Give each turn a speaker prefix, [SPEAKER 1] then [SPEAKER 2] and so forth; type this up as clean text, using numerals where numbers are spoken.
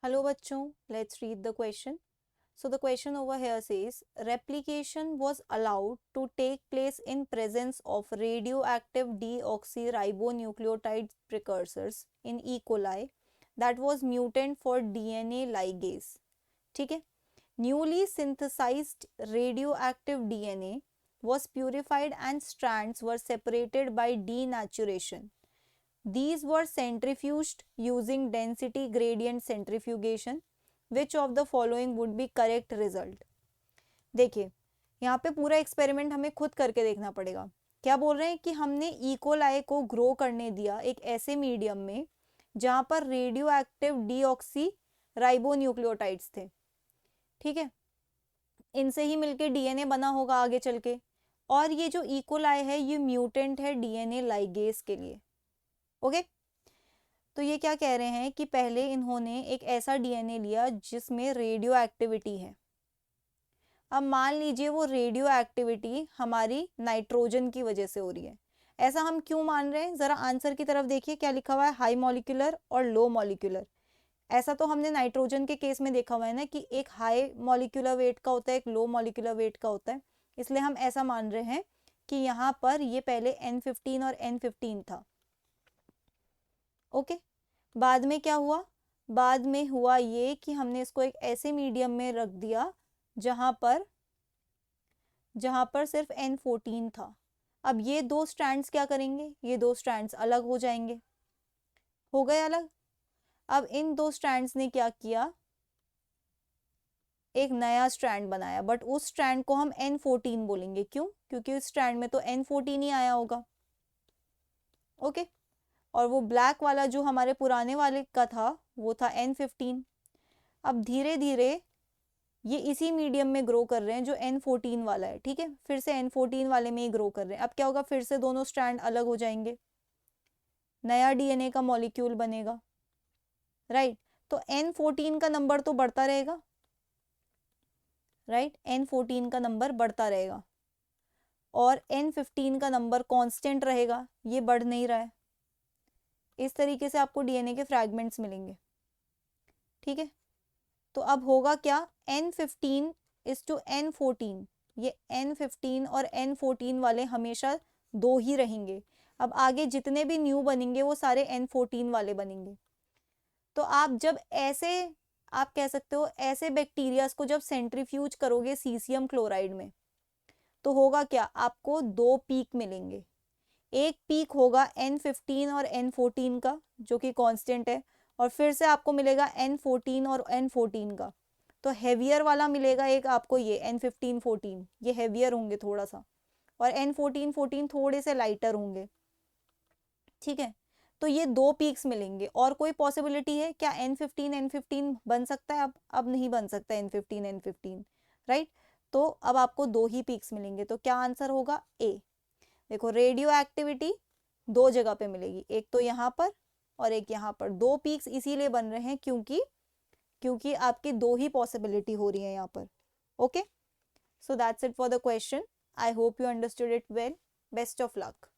[SPEAKER 1] Hello bachchon, let's read the question. So the question over here says replication was allowed to take place in presence of radioactive deoxyribonucleotide precursors in E. coli that was mutant for DNA ligase. ठीक है, newly synthesized radioactive DNA was purified and strands were separated by denaturation. These were centrifuged using density gradient centrifugation. Which of the following would be correct result? देखिए, यहाँ पे पूरा experiment हमें खुद करके देखना पड़ेगा। क्या बोल रहे हैं कि हमने इकोलाई को ग्रो करने दिया एक ऐसे मीडियम में जहाँ पर रेडियो एक्टिव डीऑक्सी राइबोन्यूक्लियोटाइड्स थे। ठीक है, इनसे ही मिलके डीएनए बना होगा आगे चल के, और ये जो इकोलाई है ये म्यूटेंट है डीएनए लाइगेज के लिए। ओके, तो ये क्या कह रहे हैं कि पहले इन्होंने एक ऐसा डीएनए लिया जिसमें रेडियो एक्टिविटी है। अब मान लीजिए वो रेडियो एक्टिविटी हमारी नाइट्रोजन की वजह से हो रही है। ऐसा हम क्यों मान रहे हैं? जरा आंसर की तरफ देखिए, क्या लिखा हुआ है, हाई मॉलिक्यूलर और लो मॉलिक्यूलर। ऐसा तो हमने नाइट्रोजन के केस में देखा हुआ है ना कि एक हाई मॉलिक्यूलर वेट का होता है, एक लो मॉलिक्यूलर वेट का होता है। इसलिए हम ऐसा मान रहे हैं कि यहाँ पर ये पहले N15 और N15 था। ओके, बाद में क्या हुआ? बाद में हुआ ये कि हमने इसको एक ऐसे मीडियम में रख दिया जहां पर सिर्फ N14 था। अब ये दो स्ट्रैंड्स क्या करेंगे? ये दो स्ट्रैंड्स अलग हो जाएंगे, हो गए अलग। अब इन दो स्ट्रैंड्स ने क्या किया? एक नया स्ट्रैंड बनाया, बट उस स्ट्रैंड को हम N14 बोलेंगे। क्यों? क्योंकि उस स्ट्रैंड में तो N14 ही आया होगा। ओके, और वो ब्लैक वाला जो हमारे पुराने वाले का था वो था N15। अब धीरे धीरे ये इसी मीडियम में ग्रो कर रहे हैं जो N14 वाला है। ठीक है, फिर से N14 वाले में ही ग्रो कर रहे हैं। अब क्या होगा? फिर से दोनों स्ट्रैंड अलग हो जाएंगे, नया डीएनए का मॉलिक्यूल बनेगा। राइट, तो N14 का नंबर तो बढ़ता रहेगा। राइट, N14 का नंबर बढ़ता रहेगा और N15 का नंबर कांस्टेंट रहेगा, ये बढ़ नहीं रहा है। इस तरीके से आपको डीएनए के फ्रैगमेंट्स मिलेंगे। ठीक है, तो अब होगा क्या? N15 इज टू N14, ये N15 और N14 वाले हमेशा दो ही रहेंगे। अब आगे जितने भी न्यू बनेंगे वो सारे N14 वाले बनेंगे। तो आप जब ऐसे, आप कह सकते हो ऐसे बैक्टीरियाज को जब सेंट्रीफ्यूज करोगे सीसियम क्लोराइड में, तो होगा क्या? आपको दो पीक मिलेंगे। एक पीक होगा N15 और N14 का जो कि कांस्टेंट है, और फिर से आपको मिलेगा N14 और N14 का। तो हैवियर वाला मिलेगा एक आपको, ये N15 14, ये हैवियर होंगे थोड़ा सा, और N14 14 थोड़े से लाइटर होंगे। ठीक है, तो ये दो पीक्स मिलेंगे। और कोई पॉसिबिलिटी है क्या N15 N15 बन सकता है? अब नहीं बन सकता N15 N15। राइट, तो अब आपको दो ही पीक्स मिलेंगे। तो क्या आंसर होगा? ए। देखो, रेडियो एक्टिविटी दो जगह पे मिलेगी, एक तो यहाँ पर और एक यहाँ पर। दो पीक्स इसीलिए बन रहे हैं क्योंकि आपकी दो ही पॉसिबिलिटी हो रही है यहाँ पर। Okay, so that's it for the question. I hope you understood it well. Best of luck.